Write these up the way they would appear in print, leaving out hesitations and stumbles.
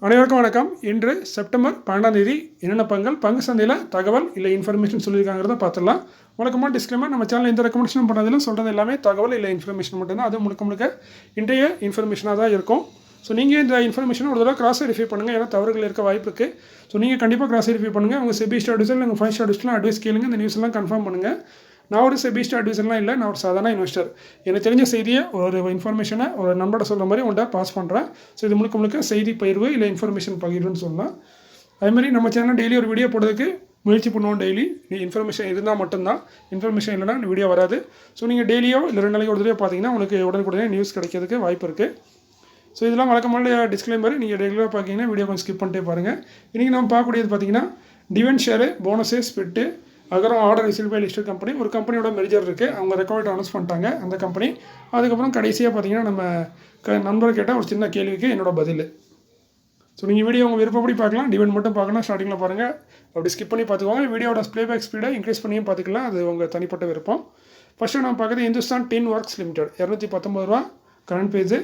அனைவருக்கும் வணக்கம். இன்று செப்டம்பர் 12ஆம் தேதி என்னென்ன பங்கு சந்தையில் தகவல் இல்லை இன்ஃபர்மேஷன் சொல்லியிருக்காங்கிறத பார்த்துடலாம். வழக்கமாக டிஸ்க்ளைமர், நம்ம சேனல் எந்த ரெக்கமெண்டேஷன் பண்ணதிலும் சொல்கிறது எல்லாமே தகவல் இல்லை இன்ஃபர்மேஷன் மட்டும்தான். அது முழுக்க இன்றைய இன்ஃபர்மேஷனாக தான் இருக்கும். ஸோ நீங்கள் இந்த இன்ஃபர்மேஷனை ஒரு தடவை கிராஸ் வெரிஃபை பண்ணுங்கள், ஏன்னா தவறுகள் இருக்க வாய்ப்பு இருக்குது. ஸோ நீங்கள் கண்டிப்பாக கிராஸ் வெரிஃபை பண்ணுங்கள். உங்கள் செபி ஸ்டாடிஸில் இல்லை உங்கள் 5 ஸ்டாடிஸ்லாம் அட்வைஸ் கேளுங்க. இந்த நியூஸ் எல்லாம் கன்ஃபார்ம் பண்ணுங்கள். நான் ஒரு செபி அட்வைஸர்லாம் இல்லை, நான் ஒரு சாதாரண இன்வெஸ்டர். எனக்கு தெரிஞ்ச செய்தியை ஒரு இன்ஃபர்மேஷனை ஒரு நண்பரை சொல்கிற மாதிரி உங்கள்கிட்ட பாஸ் பண்ணுறேன். ஸோ இது முழுக்க செய்தி பகிர்வு இல்லை இன்ஃபர்மேஷன் பகிர்வுன்னு சொல்லலாம். அதுமாதிரி நம்ம சேனல் டெய்லி ஒரு வீடியோ போடுறதுக்கு முயற்சி பண்ணுவோம். டெய்லி இன்ஃபர்மேஷன் இருந்தால் மட்டும்தான், இன்ஃபர்மேஷன் இல்லைனா வீடியோ வராது. ஸோ நீங்கள் டெய்லியோ இல்லை 2 நாளைக்கு ஒரு தடவை பார்த்தீங்கன்னா உங்களுக்கு உடனுக்குடனே நியூஸ் கிடைக்கிறதுக்கு வாய்ப்பு இருக்குது. ஸோ இதெல்லாம் வழக்கமான டிஸ்க்ளைமர். நீங்கள் ரெகுலராக பார்த்தீங்கன்னா வீடியோ கொஞ்சம் ஸ்கிப் பண்ணிட்டே பாருங்கள். இன்றைக்கி நம்ம பார்க்கக்கூடியது பார்த்தீங்கன்னா டிவிடெண்ட் ஷேரு, போனஸு, ஸ்பிட்டு, அப்புறம் order receive by listed company. ஒரு கம்பெனியோட மெர்ஜர் இருக்குது, அவங்க ரெக்கார்ட் அனௌன்ஸ் பண்ணிட்டாங்க அந்த கம்பெனி. அதுக்கப்புறம் கடைசியாக பார்த்தீங்கன்னா நம்ம நண்பர் கேட்டால் ஒரு சின்ன கேள்விக்கு என்னோட பதில். ஸோ நீங்கள் வீடியோ உங்கள் விருப்பப்படி பார்க்கலாம். டிவிடெண்ட் மட்டும் பார்க்கலாம், ஸ்டார்டிங்கில் பாருங்கள். அப்படி ஸ்கிப் பண்ணி பார்த்துக்கோங்க. வீடியோட ப்ளேபேக் ஸ்பீடை இன்க்ரீஸ் பண்ணியும் பார்த்துக்கலாம், அது உங்கள் தனிப்பட்ட விருப்பம். ஃபஸ்ட்டு நம்ம பார்க்குறது இந்துஸ்தான் டின் ஒர்க்ஸ் லிமிடெட். 219 ரூபா கரண்ட் பேஜ்,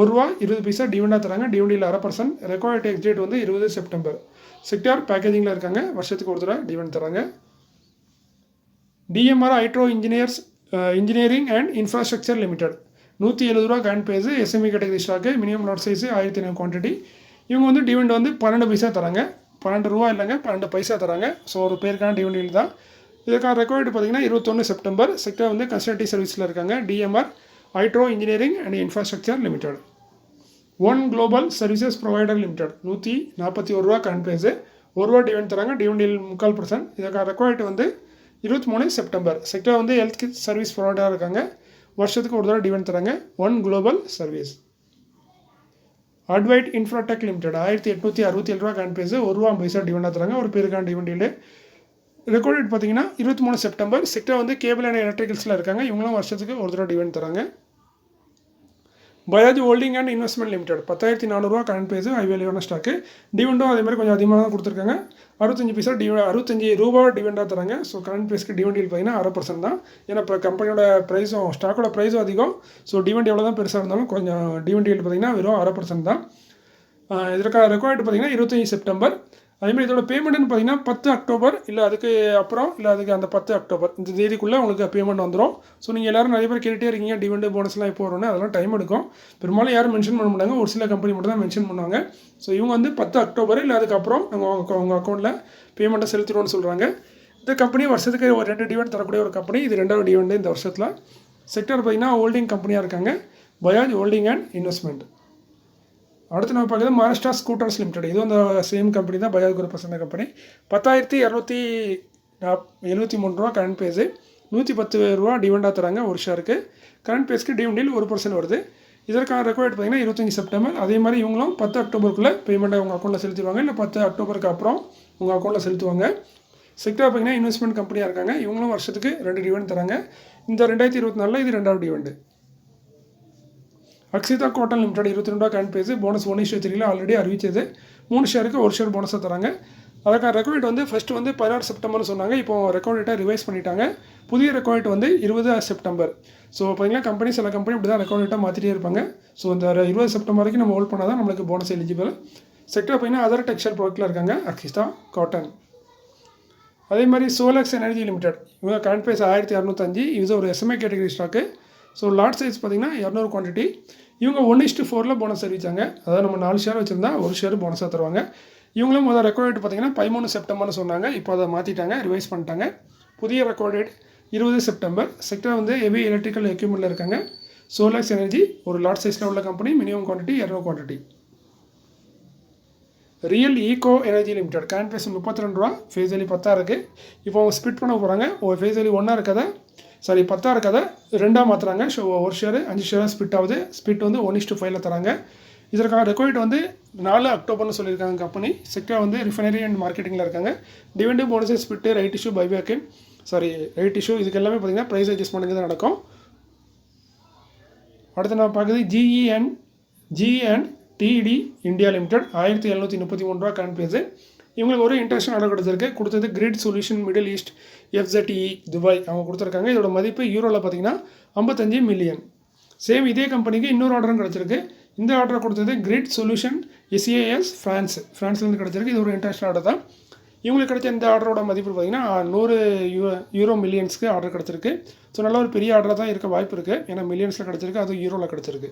₹1.20 டிவிடெண்டாக தராங்க. டிவிடெண்டில் 1/2%. ரெக்கார்ட் டேக்ஸ் டேட் வந்து 20 செப்டம்பர். செக்டார் பேக்கேஜிங்கில் இருக்காங்க. வருஷத்துக்கு ஒரு தடவை டிவிடெண்ட் தராங்க. DMR hydro engineering and infrastructure limited 170 ரூபா current page. SME category stock. Minimum lot size 1500 quantity. இவங்க வந்து டிவிடெண்ட் வந்து 12 பைசா தராங்க. 12 ரூபா இல்லைங்க, 12 பைசா தராங்க. ஸோ ஒரு பேருக்கான டிவிடெண்ட் தான். இதுக்கான ரெக்கார்டு பார்த்தீங்கன்னா 21 செப்டம்பர். செக்டர் வந்து கன்சல்டி சர்வீஸில் இருக்காங்க. DMR hydro engineering and infrastructure limited. One global services provider limited 141 ரூபா கரண்ட் பேஜ். ₹1 டிவிடெண்ட் தராங்க. டிவிடெண்டில் 3/4%. இதுக்கான ரெக்கார்டு வந்து 23 செப்டம்பர். செக்டர் வந்து ஹெல்த் சர்வீஸ் ப்ரொவைடராக இருக்காங்க. வருஷத்துக்கு ஒரு தடவை டிவிடெண்ட் தராங்க. One global service. Advait infratech limited 1867 ரூபா கரண்ட் பேஜ். ₹1 டிவிடெண்டாக தராங்க. ஒரு பேருக்கான டிவிடெண்ட். ரெக்கார்ட் பார்த்தீங்கன்னா 23 செப்டம்பர். செக்டர் வந்து கேபிள் அண்ட் எலக்ட்ரிக்கல்ஸில் இருக்காங்க. இவங்களும் வருஷத்துக்கு ஒரு தடவை டிவிடெண்ட் தராங்க. Bajaj holding and investment limited 10,400 ரூபா கரண்ட் பேஜ். ஹை வேல்யூவான ஸ்டாக்கு. டிவிடெண்டும் அதே மாதிரி கொஞ்சம் அதிகமாக தான் கொடுத்துருக்காங்க. 65 ரூபா டிவிடெண்டாக தராங்க. ஸோ கரண்ட் பேஸ்க்கு டிவிடெண்ட் பார்த்தீங்கன்னா 1/2% தான். ஏன்னா இப்போ கம்பெனியோட ப்ரைஸும் ஸ்டாக்கோட ப்ரைஸும் அதிகம். ஸோ டிவிடெண்ட் எவ்வளோ தான் பெருசாக இருந்தாலும் கொஞ்சம் டிவிடெண்ட் பார்த்தீங்கன்னா வெறும் 1/2% தான். இதற்கான ரெக்கார்டு பார்த்தீங்கன்னா 25 செப்டம்பர். அதேமாதிரி இதோட பேமெண்ட்னு பார்த்தீங்கன்னா 10 அக்டோபர் இல்லை அதுக்கு அப்புறம் இல்லை அதுக்கு அந்த 10 அக்டோபர் இந்த தேதிக்குள்ளே உங்களுக்கு பேமெண்ட் வந்துடும். ஸோ நீங்கள் எல்லோரும் நிறைய பேர் கேட்டுகிட்டே இருக்கீங்க டிவிடெண்ட் போனஸ்லாம் எப்போ வரும்னு. அதெல்லாம் டைம் எடுக்கும். பெரும்பாலும் யாரும் மென்ஷன் பண்ண மாட்டாங்க, ஒரு சில கம்பெனி மட்டும் தான் மென்ஷன் பண்ணுவாங்க. ஸோ இவங்க வந்து 10 அக்டோபர் இல்லை அதுக்கப்புறம் உங்கள் அக்கௌண்ட்டில் பேமெண்ட்டை செலுத்திடுவோம்னு சொல்கிறாங்க. இந்த கம்பெனி வருஷத்துக்கு ஒரு 2 டிவிடெண்ட் தரக்கூடிய ஒரு கம்பெனி. இது 2வது டிவிடெண்ட் இந்த வருஷத்தில். செக்டர் பார்த்தீங்கன்னா ஹோல்டிங் கம்பெனியாக இருக்காங்க. Bajaj holding and investment. அடுத்து நம்ம பார்க்குறது மகாராஷ்டிரா ஸ்கூட்டர்ஸ் லிமிடெட். இதுவும் அந்த சேம் கம்பெனி தான், பஜாஜ் குரூப் சேர்ந்த கம்பெனி. 10,273 ரூபா கரண்ட் பேஜ். 110 ரூபா டிவிடெண்டாக தராங்க ஒரு ஷேருக்கு. கரண்ட் பேஸ்க்கு டிவிடெண்டில் 1% வருது. இதற்கான ரெக்கார்ட் பார்த்தீங்கன்னா 25 செப்டம்பர். அதே மாதிரி இவங்களும் 10 அக்டோபருக்குள்ளே பேமெண்ட்டை உங்கள் அக்கௌண்ட்டில் செலுத்திடுவாங்க, இல்லை 10 அக்டோபருக்கு அப்புறம் உங்கள் அக்கௌண்ட்டில் செலுத்துவாங்க. செக்டர் பார்த்தீங்கன்னா இன்வெஸ்ட்மெண்ட் கம்பெனியாக இருக்காங்க. இவங்களும் வருஷத்துக்கு 2 டிவிடெண்ட் தராங்க. இந்த 2024 இது 2வது டிவிடெண்ட். அக்ஷிதா காட்டன் லிமிடெட் 22 ரூபா கரண்ட் பேஜ். போனஸ் 1:3 ஆல்ரெடி அறிவிச்சது. 3 ஷேருக்கு 1 ஷேர் போனஸாக தராங்க. அதுக்கான ரெக்கார்ட் வந்து ஃபஸ்ட்டு வந்து 16 செப்டம்பர்னு சொன்னாங்க. இப்போ ரெக்கார்டேட்டாக ரிவைஸ் பண்ணிட்டாங்க. புதிய ரெக்கார்ட் வந்து 20 செப்டம்பர். ஸோ பார்த்தீங்கன்னா கம்பெனி சில கம்பெனி இப்படி தான் ரெக்கார்டேட்டாக மாற்றிட்டே இருப்பாங்க. ஸோ இந்த 20 செப்டம்பர் வரைக்கும் நம்ம ஹோல்ட் பண்ணால் தான் நம்மளுக்கு போனஸ் எலிஜிபிள். செக்டர் பார்த்தீங்கன்னா அதர் டெக்ஸ்டைல் ப்ராடக்ட்டில் இருக்காங்க. அக்ஷிதா காட்டன். அதே மாதிரி சோலக்ஸ் எனர்ஜி லிமிடெட் இவங்க கரண்ட் பேஸ் 1605. இது ஒரு SMA category stock. So lot size பார்த்தீங்கன்னா 200 குவான்டிட்டி. இவங்க 1:4 போனஸ் அறிவிச்சாங்க. அதாவது நம்ம 4 ஷேர் வச்சுருந்தா 1 ஷேர் போனஸாக தருவாங்க. இவங்களும் முதல் ரெக்கார்ட் பார்த்தீங்கன்னா 13 செப்டம்பர்னு சொன்னாங்க. இப்போ அதை மாற்றிட்டாங்க, ரிவைஸ் பண்ணிட்டாங்க. புதிய ரெக்கார்ட் 20 செப்டம்பர். செக்டர் வந்து ஹெவி எலக்ட்ரிக்கல் எக்யூப்மெண்ட்டில் இருக்காங்க. சோலாக்ஸ் எனர்ஜி ஒரு லாட் சைஸில் உள்ள கம்பெனி. Minimum quantity 200 quantity. Real eco energy limited current price 32 ரூபா. ஃபேஸ் வேலி 10 இருக்குது. இப்போ அவங்க ஸ்பிட் பண்ண போகிறாங்க. ஒரு ஃபேஸ் வேலி 1 இருக்கதை 10 இருக்கதை 2 மாற்றுறாங்க. ஸோ ஒரு ஷேர் 5 ஷேராக ஸ்பிட் ஆகுது. ஸ்பிட் வந்து 1:5 தராங்க. இதற்கான ரெக்கார்ட் வந்து 4 அக்டோபர்னு சொல்லியிருக்காங்க கம்பெனி. செக்டர் வந்து ரிஃபைனரி அண்ட் மார்க்கெட்டிங்கில் இருக்காங்க. Dividend bonus split right issue buyback right issue இதுக்கு எல்லாமே பார்த்தீங்கன்னா ப்ரைஸ் அட்ஜஸ்ட்மெண்ட்டுக்கு தான் நடக்கும். அடுத்து நம்ம பார்க்குறது GE&TD இந்தியா லிமிடெட் 1733 ரூபா கரண்ட் பேஜ். இவங்களுக்கு ஒரு இன்டர்நேஷனல் ஆர்டர் கொடுத்தது grid solution middle east FZTE Dubai அவங்க கொடுத்துருக்காங்க. இதோட மதிப்பு யூரோவில் பார்த்தீங்கன்னா 55 மில்லியன். சேம் இதே கம்பெனிக்கு இன்னொரு ஆர்டரும் கிடச்சிருக்கு. இந்த ஆர்டரை கொடுத்தது கிரிட் சொல்யூஷன் SAS ஃப்ரான்ஸ்லேருந்து கிடச்சிருக்கு. இது ஒரு இன்டர்நேஷனல் ஆர்டர் தான். இவங்களுக்கு கிடைச்ச இந்த ஆர்டரோட மதிப்பு பார்த்திங்கன்னா 100 யூரோ மில்லியன்ஸ்க்கு ஆர்டர் கிடச்சிருக்கு. ஸோ நல்ல ஒரு பெரிய ஆர்டராக தான் இருக்க வாய்ப்பு இருக்குது. ஏன்னா மில்லியன்ஸில் கிடச்சிருக்கு, அதுவும் யூரோவில் கிடச்சிருக்கு.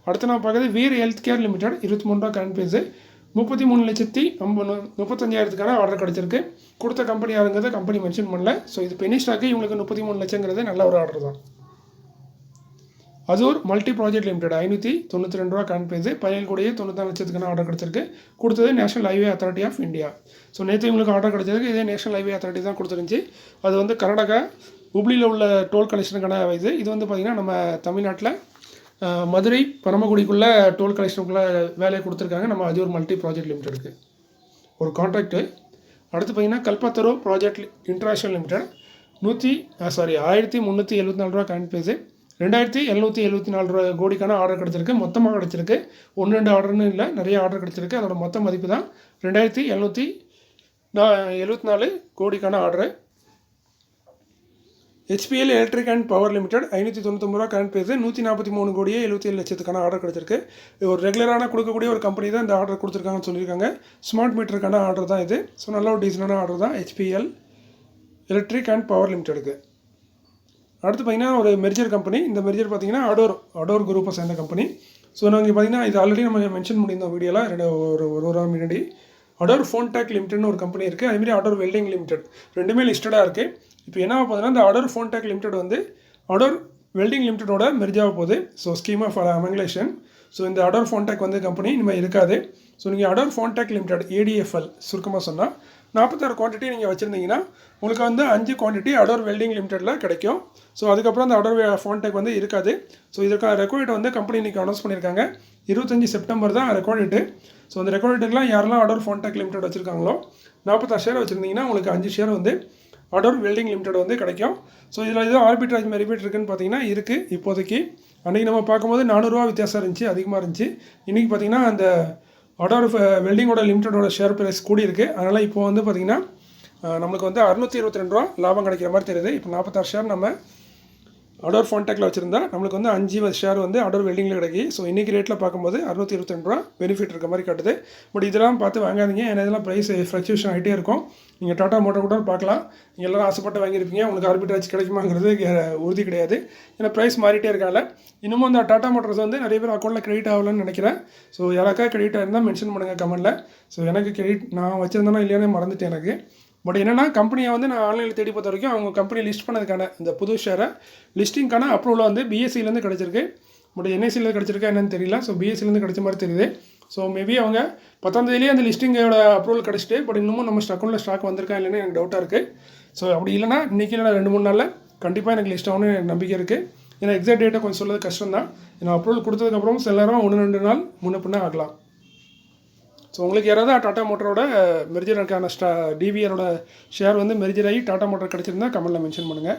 அடுத்து நான் பார்க்குறது வீர் ஹெல்த் கேர் லிமிடெட் 23 ரூபா கரண்ட் பேஸு 33,35,000க்கான ஆர்டர் கிடச்சிருக்கு. கொடுத்த கம்பெனி யாருங்கிறத கம்பெனி மென்ஷன் பண்ணல. ஸோ இது பெனி ஸ்டாக்கு இவங்களுக்கு 33 லட்சங்கிறது நல்ல ஒரு ஆர்டர் தான். அதூர் மல்டி ப்ராஜெக்ட் லிமிடெட் 592 ரூபா கரண்ட் பேஸு 17 கோடியே 94 லட்சத்துக்கான ஆர்டர் கிடச்சிருக்கு. கொடுத்தது national highway authority of India. So நேற்று இவங்களுக்கு ஆர்டர் கிடச்சிருக்கு. இதே நேஷனல் ஹைவே அத்தாரிட்டி தான் கொடுத்துருந்துச்சு. அது வந்து கர்நாடகா ஹுப்ளியில் உள்ள டோல் கலெக்ஷனுக்கான இது வந்து பார்த்திங்கன்னா நம்ம தமிழ்நாட்டில் மதுரை பரமக்குடிக்குள்ளே டோல் கலெக்ஷனுக்குள்ளே வேலையை கொடுத்துருக்காங்க நம்ம அதூர் மல்டி ப்ராஜெக்ட் லிமிடெடுக்கு ஒரு கான்ட்ராக்டு. அடுத்து பார்த்திங்கன்னா கல்பத்தரு ப்ராஜெக்ட் இன்டர்நேஷனல் லிமிடெட் 1374 ரூபா கரண்ட் பேஸு 2774 கோடிக்கான ஆர்டர் கிடச்சிருக்கு. மொத்தமாக கிடச்சிருக்கு. 1-2 ஆர்டர்னு இல்லை, நிறைய ஆர்டர் கிடச்சிருக்கு. அதோட மொத்த மதிப்பு தான் 2774 கோடிக்கான order. HPL electric and power limited 599 ரூபா கரண்ட் பேஸு 143 கோடியே 77 லட்சத்துக்கான ஆர்டர் கிடச்சிருக்கு. இது ஒரு ரெகுலரான கொடுக்கக்கூடிய ஒரு கம்பெனி தான் இந்த ஆர்டர் கொடுத்துருக்காங்கன்னு சொல்லியிருக்காங்க. ஸ்மார்ட் மீட்டருக்கான ஆர்டர் தான் இது. ஸோ நல்ல ஒரு டீசனான ஆர்டர் தான் HPL எலக்ட்ரிக் அண்ட் பவர் லிமிடெடுக்கு. அடுத்து பார்த்திங்கன்னா ஒரு மெர்ஜர் கம்பெனி. இந்த மெர்ஜர் பார்த்திங்கன்னா அடோர் குரூப்பை சேர்ந்த கம்பெனி. ஸோ நாங்கள் பார்த்திங்கன்னா இது ஆல்ரெடி நம்ம மென்ஷன் பண்ணியிருந்தோம் வீடியோவில் ஒரு வாரம் முன்னாடி. அடோர் ஃபோன்டெக் லிமிடெட்னு ஒரு கம்பெனி இருக்குது. அதுமாதிரி அடோர் வெல்டிங் லிமிடெட் ரெண்டுமே லிஸ்டடாக இருக்குது. இப்போ என்ன பார்த்தீங்கன்னா இந்த அடோர் ஃபோன்டெக் லிமிடெட் வந்து அடோர் வெல்டிங் லிமிடெடோட மெர்ஜாக போகுது. So scheme of amalgamation. So இந்த அடோர் ஃபோன்டெக் வந்து கம்பெனி இனிமேல் இருக்காது. ஸோ நீங்கள் அடோர் ஃபோன்டெக் லிமிடெட் ADFL சுருக்கமாக சொன்னால் 46 குவான்டிட்டி நீங்கள் வச்சுருந்தீங்கன்னா உங்களுக்கு வந்து 5 குவான்டிட்டி அடோர் வெல்டிங் லிமிடெட்டில் கிடைக்கும். ஸோ அதுக்கப்புறம் அந்த அடோர் ஃபோன்டெக் வந்து இருக்காது. ஸோ இதுக்கான ரெக்கார்ட் வந்து கம்பெனி இன்றைக்கி அனௌன்ஸ் பண்ணியிருக்காங்க. 25 செப்டம்பர் தான் ரெக்கார்டு. ஸோ அந்த ரெக்கார்டுக்கெலாம் யாரெல்லாம் அடோர் ஃபோன்டெக் லிமிடெட் வச்சுருக்காங்களோ 46 ஷேர் வச்சுருந்தீங்கன்னா உங்களுக்கு 5 ஷேர் வந்து அடோர் வெல்டிங் லிமிடெட் வந்து கிடைக்கும். ஸோ இதில் எதுவும் ஆர்பிட்ராஜ் மெரிபேட் இருக்குதுன்னு பார்த்தீங்கன்னா இருக்குது இப்போதைக்கு. அன்றைக்கி நம்ம பார்க்கும்போது 400 ரூபா வித்தியாசம் இருந்துச்சு, அதிகமாக இருந்துச்சு. இன்றைக்கி பார்த்திங்கன்னா அந்த அடோர் வெல்டிங்கோட லிமிடெடோட ஷேர் ப்ரைஸ் கூடி இருக்குது. அதனால் இப்போ வந்து பார்த்திங்கன்னா நம்மளுக்கு வந்து 622 ரூபா லாபம் கிடைக்கிற மாதிரி தெரியுது. இப்போ 46 ஷேர் நம்ம அடோர் ஃபோன்டெக்கில் வச்சுருந்தா நம்மளுக்கு வந்து 5 ஷேர் வந்து அடோர் வெல்டிங்கில் கிடைக்கி. ஸோ இன்றைக்கி ரேட்டில் பார்க்கும்போது 622 ரூபா பெனிஃபிட் இருக்க மாதிரி காட்டுது. பட் இதெல்லாம் பார்த்து வாங்காதீங்க. ஏன்னா இதெல்லாம் ப்ரைஸ் ஃப்ளக்சுவேஷன் ஆகிட்டே இருக்கும். நீங்கள் டாட்டா மோட்டர் கூட பார்க்கலாம். நீங்கள் எல்லோரும் ஆசைப்பட்டு வாங்கியிருப்பீங்க. உங்களுக்கு ஆர்பிட்ராஜ் கிடைக்குமாங்கிறது உறுதி கிடையாது. ஏன்னா ப்ரைஸ் மாறிட்டே இருக்காங்க. இன்னமும் அந்த டாட்டா மோட்டர்ஸ் வந்து நிறைய பேர் அக்கௌண்ட்டில் கிரெடிட் ஆகலன்னு நினைக்கிறேன். ஸோ யாராக்கா கிரெடிட் இருந்தால் மென்ஷன் பண்ணுங்கள் கமெண்ட்டில். ஸோ எனக்கு கிரெடிட் நான் வச்சுருந்தேன்னா இல்லையானே மறந்துட்டேன் எனக்கு. பட் என்னென்னா கம்பெனியை வந்து நான் ஆன்லைனில் தேடி பார்த்த வரைக்கும் அவங்க கம்பெனி லிஸ்ட் பண்ணதுக்கான இந்த புது ஷேரை லிஸ்டிங்கான அப்ரூவல் வந்து BSEலேருந்து கிடச்சிருக்கு. பட் NSEயில் கிடச்சிருக்கா என்னன்னு தெரியல. ஸோ BSEலேருந்து கிடச்ச மாதிரி தெரியுது. ஸோ மேபி அவங்க 10ஆம் தேதியிலே அந்த லிஸ்டிங்கோட அப்ரூவல் கிடச்சிட்டு பட் இன்னமும் நம்ம அக்கௌண்ட்டில் ஸ்டாக் வந்திருக்கா இல்லைன்னு எனக்கு டவுட்டாக இருக்குது. ஸோ அப்படி இல்லைனா இன்றைக்கி இல்லைனா 2-3 நாளில் கண்டிப்பாக எனக்கு லிஸ்ட் ஆகணும்னு எனக்கு நம்பிக்கை இருக்குது. ஏன்னா எக்ஸாக்ட் டேட்டை கொஞ்சம் சொல்கிறது கஷ்டம் தான். ஏன்னா அப்ரூவல் கொடுத்ததுக்கப்புறம் சில நேரம் 1-2 நாள் முன்ன பின்ன ஆகலாம். ஸோ உங்களுக்கு யாராவது டாட்டா மோட்டரோட மெர்ஜருக்கான DVRோட ஷேர் வந்து மெர்ஜர் ஆகி டாட்டா மோட்டர் கிடச்சிருந்தா கமெண்ட்டில் மென்ஷன் பண்ணுங்கள்.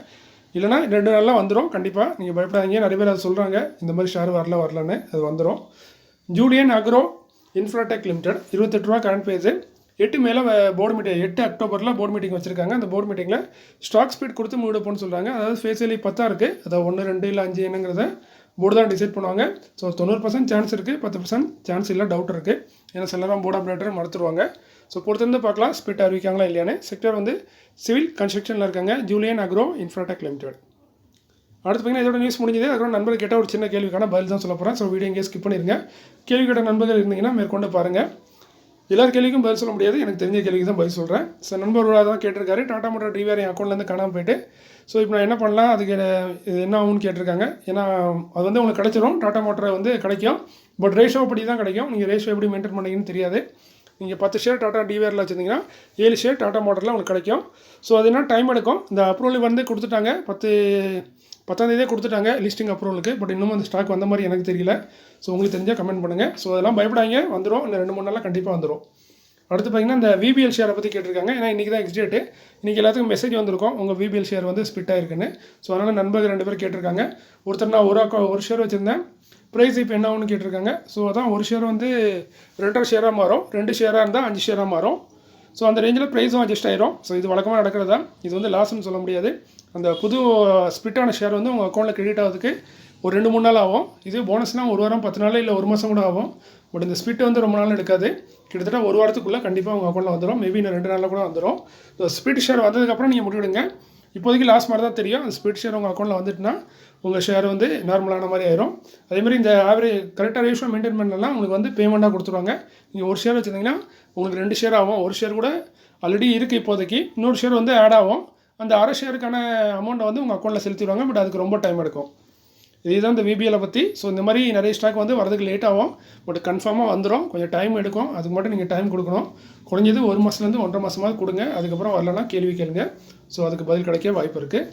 இல்லைனா 2 நாளில் வந்துடும் கண்டிப்பாக. நீங்கள் பயப்படாதீங்க. நிறைய பேர் அதை சொல்கிறாங்க இந்த மாதிரி ஷேர் வரலன்னு. அது வந்துடும். ஜூலியன் அக்ரோ இன்ஃப்ராடெக் லிமிடெட் 28 ரூபா கரண்ட் பேஸு 8 மேலே போர்டு மீட்டிங் 8 அக்டோபரில் போர்டு மீட்டிங் வச்சுருக்காங்க. அந்த போர்டு மீட்டிங்கில் ஸ்டாக் ஸ்பீட் கொடுத்து மூடுப்போன்னு சொல்கிறாங்க. அதாவது ஃபேஸியலி 10 இருக்குது. அதாவது 1, 2 இல்லை 5 என்னங்கிறத போர்டு தான் டிசைட் பண்ணுவாங்க. ஸோ 90% சான்ஸ் இருக்குது, 10% சான்ஸ் இல்லை, டவுட் இருக்குது. ஏன்னா சிலரம் போர்டு ஆப்ரேட்டர் மறுத்துருவாங்க. ஸோ பொறுத்திருந்து பார்க்கலாம் ஸ்பீட் அறிவிக்காங்களா இல்லையானு. செக்டர் வந்து சிவில் கன்ஸ்ட்ரக்ஷனில் இருக்காங்க. Julian agro Infratech limited. அடுத்து பார்த்தீங்கன்னா இதோட நியூஸ் முடிஞ்சது. அதுக்கப்புறம் நண்பர்கள் கேட்டால் ஒரு சின்ன கேள்விக்கான பதில் தான் சொல்ல போகிறேன். ஸோ வீடியோ எங்கேயே ஸ்கிப் பண்ணிடுங்க. கேள்வி கேட்ட நண்பர்கள் இருந்தீங்கன்னா மேற்கொண்டு பாருங்கள். எல்லார் கேள்விக்கும் பதில் சொல்ல முடியாது. எனக்கு தெரிஞ்ச கேள்விக்கு தான் பதில் சொல்கிறேன். ஸோ நண்பர்களாக தான் கேட்டிருக்காரு. டாட்டா மோட்டர் டிவிஆர் என் அக்கௌண்ட்லேருந்து காணாமல் போயிட்டு. ஸோ இப்போ நான் என்ன பண்ணலாம், அதுக்கு என்ன ஆகும்னு கேட்டிருக்காங்க. ஏன்னா அது வந்து உங்களுக்கு கிடைச்சிரும். டாட்டா மோட்டரை வந்து கிடைக்கும். பட் ரேஷோ படி தான் கிடைக்கும். நீங்கள் ரேஷோ எப்படி மெயின்டைன் பண்ணிங்கன்னு தெரியாது. நீங்கள் 10 ஷேர் டாட்டா டிவிஆரில் வச்சுருந்தீங்கன்னா 7 ஷேர் டாட்டா மோட்டரில் உங்களுக்கு கிடைக்கும். ஸோ அது என்ன டைம் எடுக்கும். இந்த அப்ரூவல் வந்து கொடுத்துட்டாங்க. 10ஆம் தேதியே கொடுத்துட்டாங்க லிஸ்டிங் அப்ரூவலுக்கு. பட் இன்னும் அந்த ஸ்டாக் வந்த மாதிரி எனக்கு தெரியல. ஸோ உங்களுக்கு தெரிஞ்சால் கமெண்ட் பண்ணுங்கள். ஸோ அதெல்லாம் பயப்படாங்க, வந்துடும். இந்த 2-3 நாளில் கண்டிப்பாக வந்துடும். அடுத்து பார்த்தீங்கன்னா இந்த VBL ஷேரை பற்றி கேட்டிருக்காங்க. ஏன்னா இன்றைக்கி தான் எக்ஸ்டேட்டு. இன்றைக்கி எல்லாத்துக்கும் மெசேஜ் வந்திருக்கும் உங்கள் VBL ஷேர் வந்து ஸ்பிட் ஆகிருக்குன்னு. ஸோ அதனால் நண்பர்கள் 2 பேர் கேட்டிருக்காங்க. ஒருத்தர் நான் ஒரு ஷேர் வச்சுருந்தேன். ப்ரைஸ் இப்போ என்ன ஆகுன்னு கேட்டிருக்காங்க. ஸோ அதான் ஒரு ஷேர் வந்து 2.5 ஷேராக மாறும். 2 ஷேராக இருந்தால் 5 ஷேராக மாறும். ஸோ அந்த ரேஞ்சில் ப்ரைஸும் அட்ஜஸ்ட் ஆயிரும். ஸோ இது வழக்கமாக நடக்கிறதா. இது வந்து லாஸ்ன்னு சொல்ல முடியாது. அந்த புது ஸ்பிட்டான ஷேர் வந்து உங்கள் அக்கௌண்ட்டில் கிரெடிட் ஆகிறதுக்கு ஒரு 2-3 நாள் ஆகும். இது போனஸ்னால் 1 வாரம் 10 நாள் இல்லை 1 மாதம் கூட ஆகும். பட் இந்த ஸ்பிட் வந்து ரொம்ப நாள் எடுக்காது. கிட்டத்தட்ட 1 வாரத்துக்குள்ளே கண்டிப்பாக உங்கள் அக்கௌண்ட்டில் வந்துடும். மேபி இன்னும் 2 நாளில் கூட வந்துடும். ஸோ ஸ்பிட் ஷேர் வந்ததுக்கப்புறம் நீங்கள் முடிவிடுங்க. இப்போதைக்கு லாஸ் மாதிரி தான் தெரியும். அந்த ஸ்பிட் ஷேர் உங்கள் அக்கௌண்ட்டில் வந்துட்டுனா உங்கள் ஷேர் வந்து நார்மலான மாதிரி ஆயிரும். அதேமாதிரி இந்த ஆவரேஜ் கரெக்டாக ரேஷியோ மெயின்டைன் பண்ணலாம் உங்களுக்கு வந்து பேமெண்ட்டாக கொடுத்துருவாங்க. நீங்கள் ஒரு ஷேர் வச்சுருந்தீங்கன்னா உங்களுக்கு 2 ஷேர் ஆகும். ஒரு ஷேர் கூட ஆல்ரெடி இருக்குது இப்போதைக்கு. இன்னொரு ஷேர் வந்து ஆட் ஆகும். அந்த அரை ஷேருக்கான அமௌண்ட்டை வந்து உங்கள் அக்கௌண்ட்டில் செலுத்திடுவாங்க. பட் அதுக்கு ரொம்ப டைம் எடுக்கும். இதுதான் இந்த விபிஎலை பற்றி. ஸோ இந்த மாதிரி நிறைய ஸ்டாக் வந்து வரதுக்கு லேட் ஆகும். பட் கன்ஃபார்மாக வந்துடும். கொஞ்சம் டைம் எடுக்கும். அதுக்கு மட்டும் நீங்கள் டைம் கொடுக்கணும். குறைஞ்சது 1 மாதத்துலேருந்து 1.5 மாதமாவது கொடுங்க. அதுக்கப்புறம் வரலன்னா கேள்வி கேளுங்க. ஸோ அதுக்கு பதில் கிடைக்க வாய்ப்பு இருக்குது.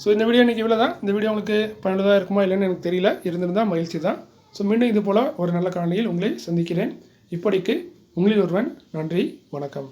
ஸோ இந்த வீடியோ இன்றைக்கி இவ்வளோ தான். இந்த வீடியோ உங்களுக்கு பயனுள்ளதாக இருக்குமா இல்லைன்னு எனக்கு தெரியல. இருந்திருந்தால் மகிழ்ச்சி தான். ஸோ மீண்டும் இது போல் ஒரு நல்ல காணொளியில் உங்களை சந்திக்கிறேன். இப்படிக்கு உங்களில் ஒருவன். நன்றி, வணக்கம்.